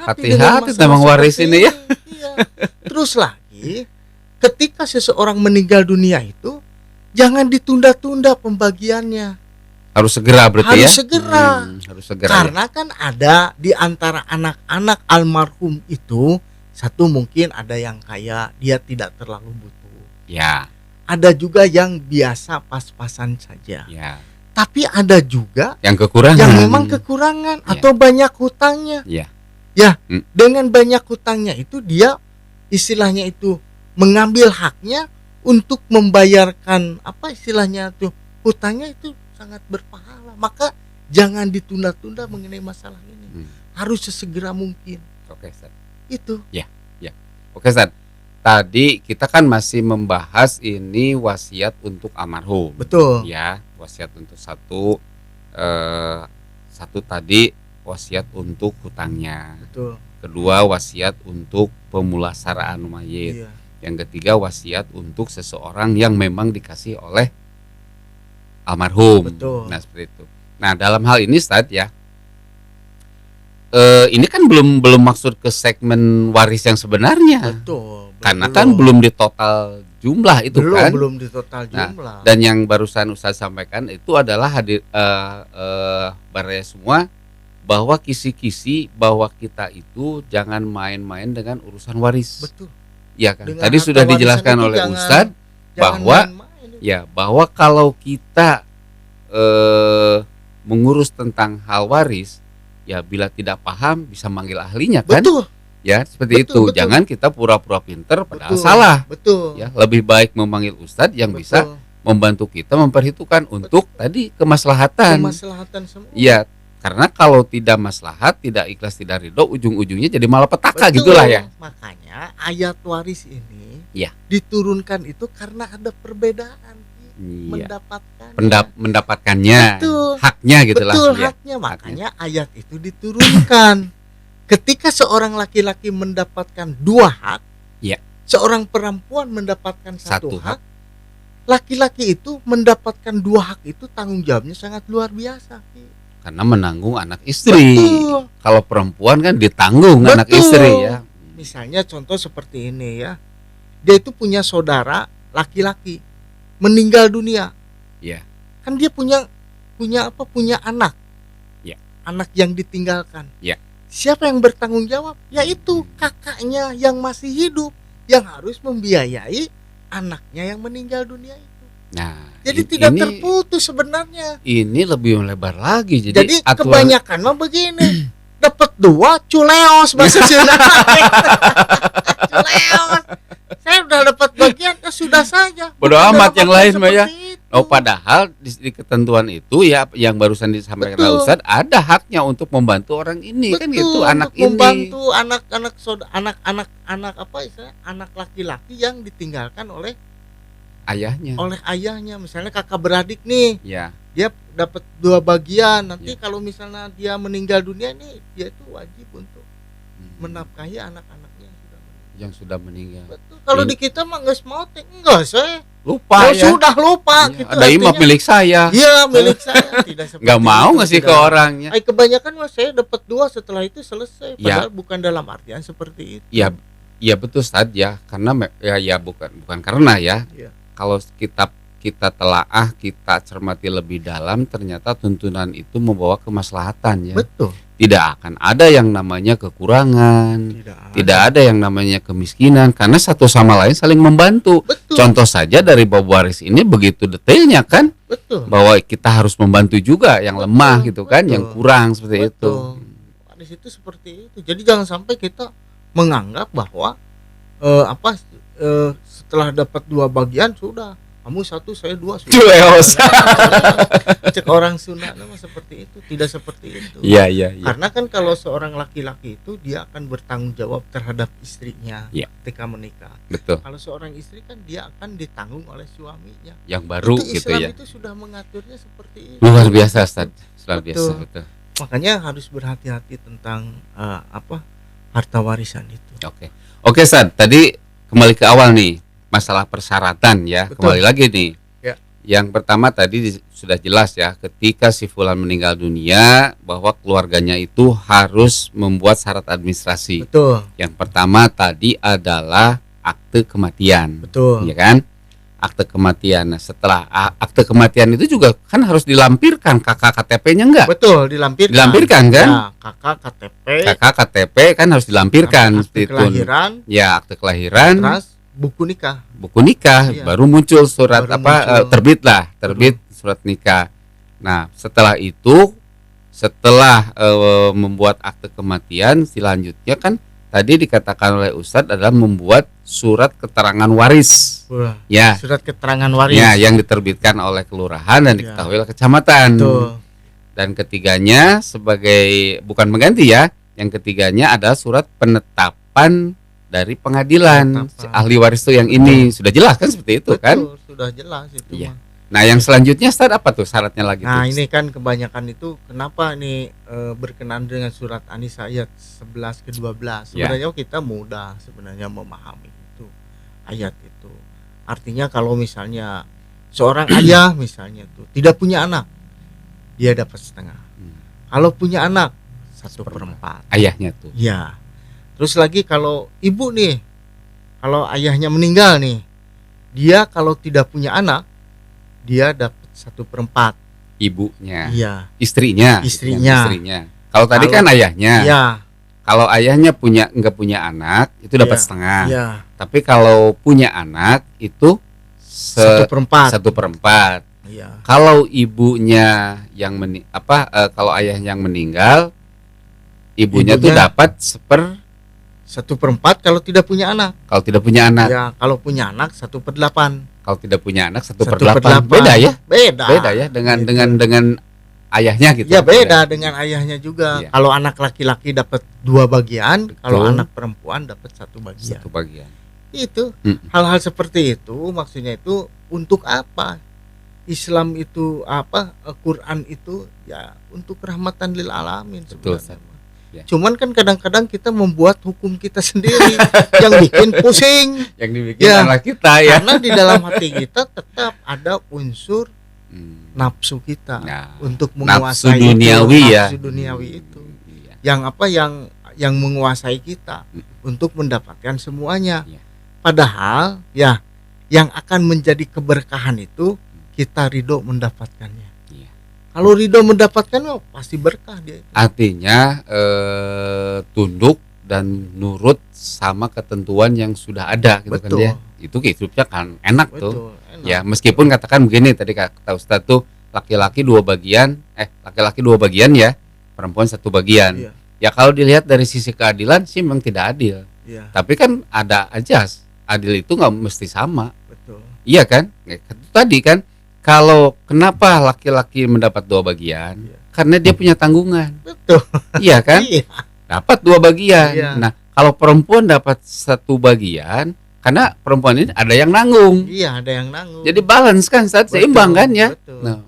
Hati-hati memang waris ini ya.
Terus lagi, ketika seseorang meninggal dunia itu jangan ditunda-tunda pembagiannya.
Harus segera berarti
harus segera. Karena kan ada di antara anak-anak almarhum itu, satu mungkin ada yang kaya, dia tidak terlalu butuh.
Ya.
Ada juga yang biasa pas-pasan saja.
Ya.
Tapi ada juga
yang kekurangan.
Yang memang kekurangan atau banyak hutangnya.
Ya.
Dengan banyak hutangnya itu dia istilahnya itu mengambil haknya untuk membayarkan hutangnya itu sangat berpahala. Maka jangan ditunda-tunda mengenai masalah ini. Harus sesegera mungkin.
Oke, Ustaz.
Itu.
Ya. Oke, Ustaz. Tadi kita kan masih membahas ini wasiat untuk almarhum.
Betul.
Ya, wasiat untuk satu tadi wasiat untuk hutangnya.
Betul.
Kedua wasiat untuk pemulasaraan mayit. Yang ketiga wasiat untuk seseorang yang memang dikasih oleh almarhum.
Betul.
Nah, seperti itu. Nah, dalam hal ini Ustaz ya, ini kan belum maksud ke segmen waris yang sebenarnya.
Betul.
Karena kan belum di total jumlah itu kan.
Belum di total jumlah.
Dan yang barusan Ustaz sampaikan itu adalah hadir baraya semua bahwa kisi-kisi bahwa kita itu jangan main-main dengan urusan waris.
Betul.
Ya kan?
Dengan
Tadi
harta
sudah
warisan
dijelaskan
itu
oleh
jangan
Ustadz bahwa
main-main.
ya bahwa kalau kita mengurus tentang hal waris, ya bila tidak paham bisa manggil ahlinya kan?
Betul.
Ya seperti
Betul,
itu.
betul.
Jangan kita pura-pura pinter padahal
Betul.
salah.
Betul.
Ya lebih baik memanggil Ustadz yang
Betul.
bisa membantu kita memperhitungkan untuk tadi kemaslahatan.
Kemaslahatan semua.
Iya, karena kalau tidak maslahat, tidak ikhlas, tidak ridho, ujung-ujungnya jadi malapetaka
Betul.
gitulah ya.
Makanya ayat waris ini
Ya.
diturunkan itu karena ada perbedaan
Iya.
mendapatkannya.
Mendapatkannya,
Betul.
haknya gitulah.
Betul,
Ya.
haknya. Makanya ayat itu diturunkan. Ketika seorang laki-laki mendapatkan 2 hak,
Ya.
seorang perempuan mendapatkan
Satu
satu hak, laki-laki itu mendapatkan 2 hak itu tanggung jawabnya sangat luar biasa.
Karena menanggung anak istri.
Betul.
Kalau perempuan kan ditanggung
Betul.
anak istri ya.
Misalnya contoh seperti ini ya. Dia itu punya saudara laki-laki meninggal dunia.
Ya.
Kan dia punya anak.
Ya.
Anak yang ditinggalkan.
Ya.
Siapa yang bertanggung jawab? Yaitu kakaknya yang masih hidup yang harus membiayai anaknya yang meninggal dunia itu.
Nah,
Jadi tidak
ini
terputus sebenarnya.
ini lebih melebar lagi.
Jadi
aturan
kebanyakan mah begini. Dapat 2 culeos bahasa Sunda. Culeos. Saya udah dapat bagian ya sudah saja.
Bodo
Bukan
amat
dalam
yang
arti
lain, Mbak, ya.
seperti itu.
Oh, padahal di ketentuan itu ya yang barusan disampaikan oleh
Betul.
Ustadz ada haknya untuk membantu orang ini kan
Betul,
gitu, anak
untuk
ini.
membantu anak apa istilahnya, anak laki-laki yang ditinggalkan oleh
Ayahnya.
ayahnya. Misalnya kakak beradik nih,
Ya.
dia dapat 2 bagian. Nanti
Ya.
kalau misalnya dia meninggal dunia nih, dia itu wajib untuk menafkahi anak-anaknya yang sudah meninggal.
Yang sudah meninggal.
Betul. Kalau
Ini-
di kita mah nggak mau enggak saya.
Lupa
Oh,
ya.
sudah lupa
Iya,
gitu.
ada imam
artinya.
milik saya.
Iya, milik saya. Tidak seperti
Nggak mau
itu,
ngasih ke
tidak.
orangnya.
Kebanyakan mah saya dapat 2 setelah itu selesai.
Ya.
Padahal bukan dalam artian seperti itu.
Ya, ya betul Ustadz ya. Karena bukan karena ya.
Iya.
Kalau kita telaah, kita cermati lebih dalam, ternyata tuntunan itu membawa kemaslahatan ya.
Betul.
Tidak akan ada yang namanya kekurangan. Tidak ada yang namanya kemiskinan karena satu sama lain saling membantu.
Betul.
Contoh saja dari bab waris ini begitu detailnya kan,
Betul.
bahwa kita harus membantu juga yang
Betul,
lemah gitu kan,
betul.
yang kurang seperti itu.
Di situ seperti itu. Jadi jangan sampai kita menganggap bahwa setelah dapat 2 bagian sudah kamu 1 saya 2 sudah.
Culeos.
Cek orang Sunda nama seperti itu. Tidak seperti itu.
Iya, iya, iya.
Karena kan kalau seorang laki-laki itu dia akan bertanggung jawab terhadap istrinya
Iya.
ketika menikah.
Betul.
Kalau seorang istri kan dia akan ditanggung oleh suaminya.
Yang baru
Itu
gitu
Islam
ya.
itu sudah mengaturnya seperti itu.
Luar biasa Ustaz. Luar biasa
Betul.
betul.
Makanya harus berhati-hati tentang harta warisan itu.
Oke. Oke, Ustaz. Tadi kembali ke awal nih, masalah persyaratan ya.
Betul.
Kembali lagi nih.
Ya.
Yang pertama tadi sudah jelas ya, ketika si fulan meninggal dunia bahwa keluarganya itu harus membuat syarat administrasi.
Betul.
Yang pertama tadi adalah akte kematian.
Betul.
Ya kan? Akte kematian. Nah, setelah akte kematian itu juga kan harus dilampirkan kakak KTP-nya enggak?
Betul, dilampirkan.
Dilampirkan kan?
Ya, kakak KTP,
Kakak KTP kan harus dilampirkan
akte
seperti itu.
kelahiran,
Ya, akte kelahiran,
terus buku nikah.
buku nikah,
Iya.
baru muncul surat
Baru muncul.
terbit surat nikah. Nah, setelah itu setelah membuat akte kematian, selanjutnya kan tadi dikatakan oleh Ustadz adalah membuat surat keterangan waris.
Wah,
Ya.
surat keterangan waris.
Ya, yang diterbitkan oleh kelurahan dan
Ya.
diketahui oleh kecamatan.
Betul.
Dan ketiganya sebagai bukan mengganti ya, yang ketiganya adalah surat penetapan dari pengadilan.
Penetapan.
Si ahli waris itu yang ini sudah jelas kan seperti itu
Betul,
kan?
sudah jelas itu
Iya.
mah.
Nah, yang selanjutnya Ustaz apa tuh syaratnya lagi
Nah,
tuh?
ini kan kebanyakan itu kenapa nih berkenan dengan surat An-Nisa ayat 11 ke 12.
Ya.
Sebenarnya kita mudah sebenarnya memahami itu ayat itu. Artinya kalau misalnya seorang ayah misalnya tuh tidak punya anak, dia dapat setengah. Kalau punya anak 1/4.
Ayahnya tuh.
Ya. Terus lagi kalau ibu nih, kalau ayahnya meninggal nih, dia kalau tidak punya anak, dia dapat 1/4.
Ibunya,
Iya.
istrinya,
Istrinya.
istrinya. Kalau tadi kan ayahnya.
Ya.
Kalau ayahnya nggak punya anak itu dapat
Iya.
setengah.
Ya.
Tapi kalau punya anak itu
1/4.
1/4.
Iya.
Kalau ibunya yang kalau ayah yang meninggal, ibunya tuh dapat
1/4 kalau tidak punya anak.
kalau tidak punya anak.
Ya, kalau punya anak 1/8.
Kalau tidak punya anak
1/8.
1/8. Beda ya?
Beda.
Beda ya dengan
Gitu.
dengan ayahnya gitu.
Ya beda dengan ayahnya juga.
Iya.
Kalau anak laki-laki dapat 2 bagian, kalau
Betul.
anak perempuan dapat 1 bagian.
1 bagian.
Itu
Mm.
hal-hal seperti itu maksudnya itu untuk apa? Islam itu apa? Quran itu ya untuk rahmatan lil alamin
Betul,
sebenarnya.
Ya.
Cuman kan kadang-kadang kita membuat hukum kita sendiri yang bikin pusing.
Yang dibikin
Ya.
anak kita ya.
Karena di dalam hati kita tetap ada unsur nafsu kita
Nah,
untuk
nafsu
menguasai
duniawi
itu,
ya.
nafsu duniawi itu
Iya.
yang apa yang menguasai kita untuk mendapatkan semuanya.
Iya.
Padahal ya yang akan menjadi keberkahan itu kita ridho mendapatkannya.
Iya.
Kalau ridho mendapatkan oh, pasti berkah dia.
Artinya tunduk dan nurut sama ketentuan yang sudah ada gitu kan
Betul.
ya. Itu hidupnya kan enak tuh.
Betul, enak.
Ya, meskipun katakan begini tadi kata Ustadz tuh laki-laki 2 bagian, laki-laki 2 bagian ya, perempuan 1 bagian.
Iya.
Ya kalau dilihat dari sisi keadilan sih memang tidak adil.
Iya,
Tapi kan ada aja adil itu nggak mesti sama.
betul.
Iya kan? Itu tadi kan kalau kenapa laki-laki mendapat 2 bagian?
Iya.
Karena dia punya tanggungan.
Betul.
Iya kan?
Iya.
Dapat 2 bagian.
Iya.
Nah, kalau perempuan dapat 1 bagian, karena perempuan ini ada yang nanggung.
Iya, ada yang nanggung.
Jadi balance kan, saat
Betul,
seimbang kan ya.
betul.
Nah,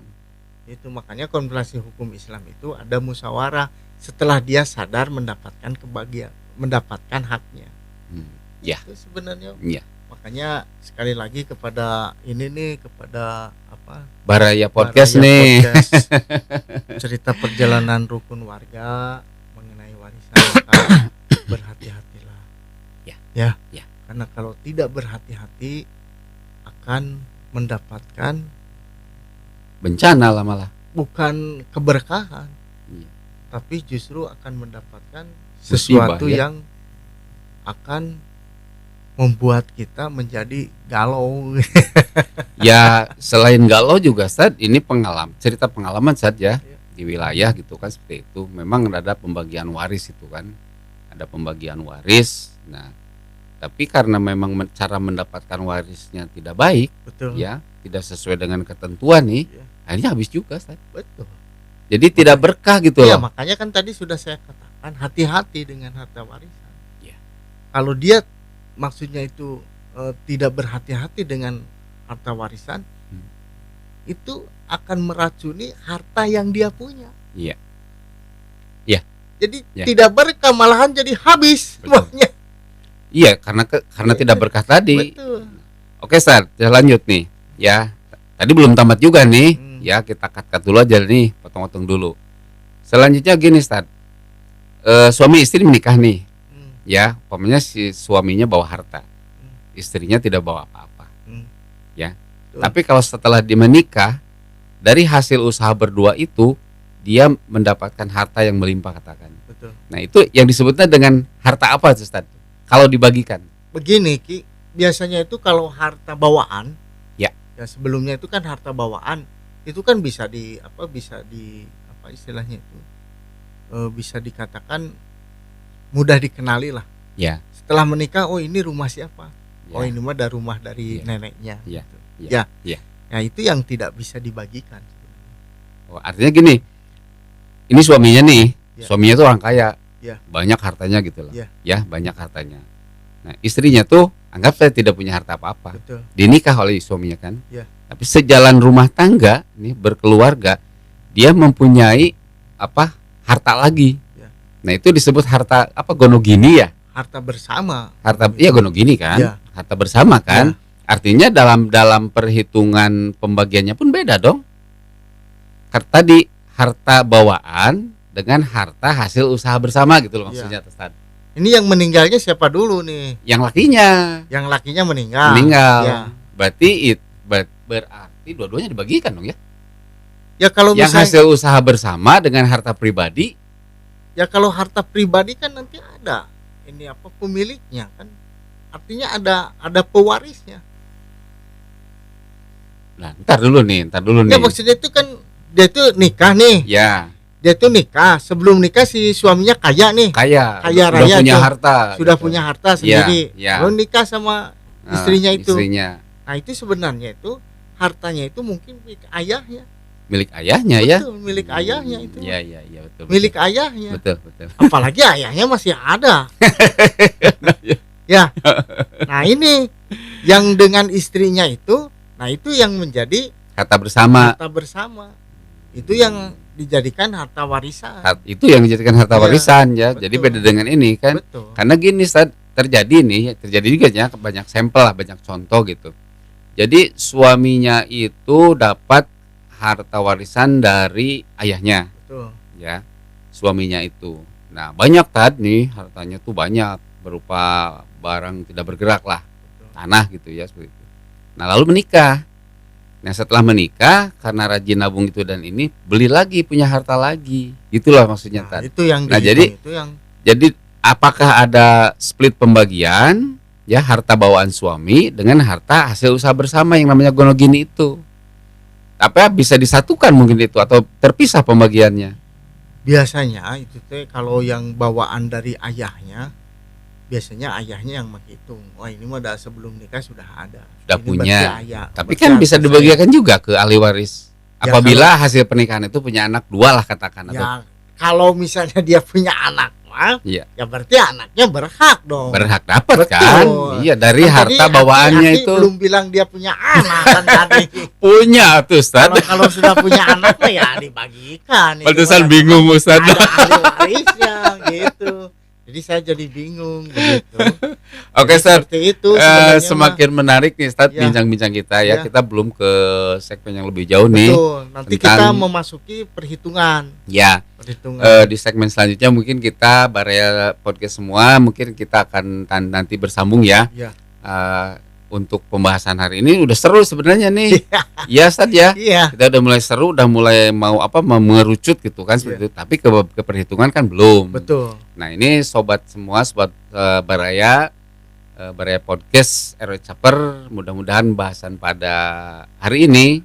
Itu makanya konfirmasi hukum Islam itu ada musyawarah setelah dia sadar mendapatkan mendapatkan haknya.
ya,
Itu sebenarnya
ya.
makanya sekali lagi kepada ini nih kepada apa
Baraya Podcast
Baraya
nih.
Podcast, cerita perjalanan rukun warga mengenai warisan maka berhati-hatilah.
Ya.
Karena kalau tidak berhati-hati akan mendapatkan
Bencana lah malah.
bukan keberkahan,
Iya.
tapi justru akan mendapatkan
Musibah,
sesuatu
ya.
yang akan membuat kita menjadi galau.
Ya selain galau juga Sad, ini cerita pengalaman Sad ya,
Iya.
di wilayah gitu kan seperti itu. Memang ada pembagian waris itu kan, ada pembagian waris. Nah, tapi karena memang cara mendapatkan warisnya tidak baik,
Betul.
ya tidak sesuai dengan ketentuan nih,
Iya.
akhirnya habis juga Sad.
Betul.
Jadi tidak berkah gitu
Ya,
loh.
makanya kan tadi sudah saya katakan hati-hati dengan harta warisan.
Iya.
Kalau dia maksudnya itu tidak berhati-hati dengan harta warisan, itu akan meracuni harta yang dia punya.
Iya. Iya.
Jadi
Ya.
tidak berkah, malahan jadi habis
Betul.
semuanya.
Iya, karena tidak berkah tadi.
Betul.
Oke, Sad, kita lanjut nih. Ya, tadi belum tamat juga nih. Ya, kita cut dulu aja nih, potong-potong dulu. Selanjutnya gini, Sad. Suami istri menikah nih. Ya, umpamanya si suaminya bawa harta. Istrinya tidak bawa apa-apa. Ya.
Betul.
Tapi kalau setelah dia menikah, dari hasil usaha berdua itu, dia mendapatkan harta yang melimpah katakan.
Betul.
Nah, itu yang disebutnya dengan harta apa, Ustaz? Kalau dibagikan.
Begini Ki, biasanya itu kalau harta bawaan,
Ya.
sebelumnya itu kan harta bawaan, itu kan bisa di apa istilahnya itu bisa dikatakan mudah dikenali lah.
Ya.
Setelah menikah, oh ini rumah siapa?
Ya.
Oh ini mah ada rumah dari
Ya.
neneknya.
Ya.
Gitu.
Ya.
Ya.
Ya.
Nah itu yang tidak bisa dibagikan.
Oh, artinya gini, ini suaminya nih,
Ya.
suaminya tuh orang kaya,
Ya.
banyak hartanya gitu loh,
Ya.
ya banyak hartanya. Nah istrinya tuh anggap saya tidak punya harta apa-apa,
Betul.
dinikah oleh suaminya kan,
Ya.
tapi sejalan rumah tangga, nih berkeluarga, dia mempunyai harta lagi.
Ya.
Nah itu disebut harta gonogini ya,
Harta bersama.
gonogini kan,
Ya.
harta bersama kan, artinya dalam perhitungan pembagiannya pun beda dong. Tadi harta bawaan dengan harta hasil usaha bersama gitu loh maksudnya, Ustaz.
Ini yang meninggalnya siapa dulu nih?
Yang lakinya
Yang lakinya meninggal. Ya.
Berarti berarti dua-duanya dibagikan dong ya.
Ya kalau
Yang
misalnya
hasil usaha bersama dengan harta pribadi
Ya kalau harta pribadi kan nanti ada ini apa pemiliknya kan. Artinya ada pewarisnya.
Nah, ntar dulu nih.
Ya maksudnya itu kan dia tuh nikah nih.
Ya,
Dia tuh nikah, sebelum nikah si suaminya kaya nih.
kaya
Kaya
udah
raya
punya
tuh.
harta.
Sudah
gitu.
punya harta sendiri.
Ya.
Lalu nikah sama istrinya itu.
Istrinya.
Nah, itu sebenarnya itu hartanya itu mungkin milik ayahnya.
Milik ayahnya ya.
Betul, milik ayahnya itu.
Iya, betul.
Milik ayahnya.
Betul.
Apalagi ayahnya masih ada. Ya. Nah, ini yang dengan istrinya itu, nah itu yang menjadi
Harta bersama.
harta bersama. Itu yang dijadikan harta warisan.
Itu yang dijadikan harta
Iya,
warisan ya.
betul.
Jadi beda dengan ini kan.
Betul.
Karena gini terjadi juga ya banyak sampel lah, banyak contoh gitu. Jadi suaminya itu dapat harta warisan dari ayahnya
Betul.
ya, suaminya itu. Nah banyak nih hartanya tuh banyak berupa barang tidak bergerak lah, tanah gitu ya seperti itu. Nah lalu menikah. Nah setelah menikah karena rajin nabung itu dan ini beli lagi, punya harta lagi, gitulah maksudnya
Nah,
Tad.
itu yang
Nah,
dihitung, itu yang
Jadi apakah ada split pembagian ya harta bawaan suami dengan harta hasil usaha bersama yang namanya gonogini itu? Tapi bisa disatukan mungkin itu atau terpisah pembagiannya?
biasanya itu teh kalau yang bawaan dari ayahnya, biasanya ayahnya yang menghitung. Wah, ini mah dah sebelum nikah sudah ada.
Sudah
Ini
punya.
berarti ayah.
Tapi
Berarti
kan bisa
harta
dibagikan juga ke ahli waris.
Ya,
Apabila hasil pernikahan itu punya anak 2 lah katakan
saya.
atau
Ya, kalau misalnya dia punya anak mah,
Iya.
ya berarti anaknya berhak dong.
berhak dapat
Betul.
kan? Iya dari
Kan
harta
tadi
bawaannya
Aki
itu
belum bilang dia punya anak kan tadi.
punya tuh Ustaz.
Kalau sudah punya anak mah ya dibagikan. Itu
Pantesan
mah
bingung Ustaz.
ada ahli warisnya gitu. Jadi saya jadi bingung begitu.
Oke
Jadi
Ustaz.
seperti itu sebenarnya mah.
Semakin menarik nih Ustaz
Ya.
bincang-bincang kita ya.
Ya.
Kita belum ke segmen yang lebih jauh nih.
Betul. Nanti
tentang-
kita memasuki perhitungan.
Ya, di segmen selanjutnya mungkin kita Baraya Podcast semua mungkin kita akan nanti bersambung ya.
Ya.
Untuk pembahasan hari ini udah seru sebenarnya nih. Iya Ustaz ya.
Iya.
Kita udah mulai seru, udah mulai mau mengerucut gitu kan seperti itu. Tapi ke perhitungan kan belum.
Betul.
Nah, ini sobat semua, sobat Baraya Podcast RW Caper, mudah-mudahan bahasan pada hari ini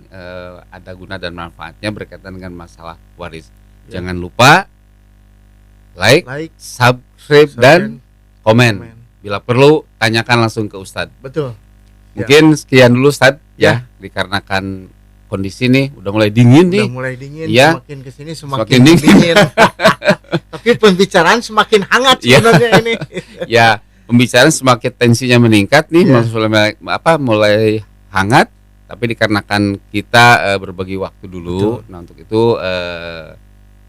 ada guna dan manfaatnya berkaitan dengan masalah waris.
Ya.
Jangan lupa like, subscribe dan komen. Bila perlu tanyakan langsung ke Ustadz.
Betul.
Mungkin sekian dulu Ustadz
Ya.
ya, dikarenakan kondisi nih udah mulai dingin nih.
Udah mulai dingin,
Iya.
semakin kesini
Semakin
semakin
dingin.
dingin. Tapi pembicaraan semakin hangat
Iya.
sebenarnya ini.
Ya, pembicaraan semakin tensinya meningkat nih,
Ya.
mulai hangat. Tapi dikarenakan kita berbagi waktu dulu.
Betul.
Nah untuk itu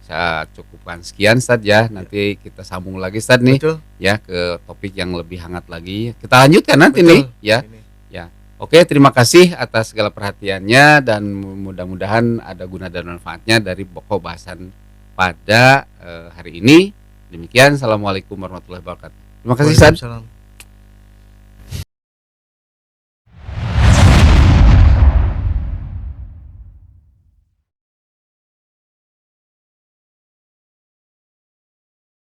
saya cukupkan sekian Ustadz ya. Nanti kita sambung lagi Ustadz nih
Betul.
ya ke topik yang lebih hangat lagi. Kita lanjutkan nanti
Betul.
nih ya.
Ini.
Oke, terima kasih atas segala perhatiannya dan mudah-mudahan ada guna dan manfaatnya dari pokok bahasan pada hari ini. Demikian, assalamualaikum warahmatullahi wabarakatuh. Terima kasih Ustadz.
Waalaikumsalam.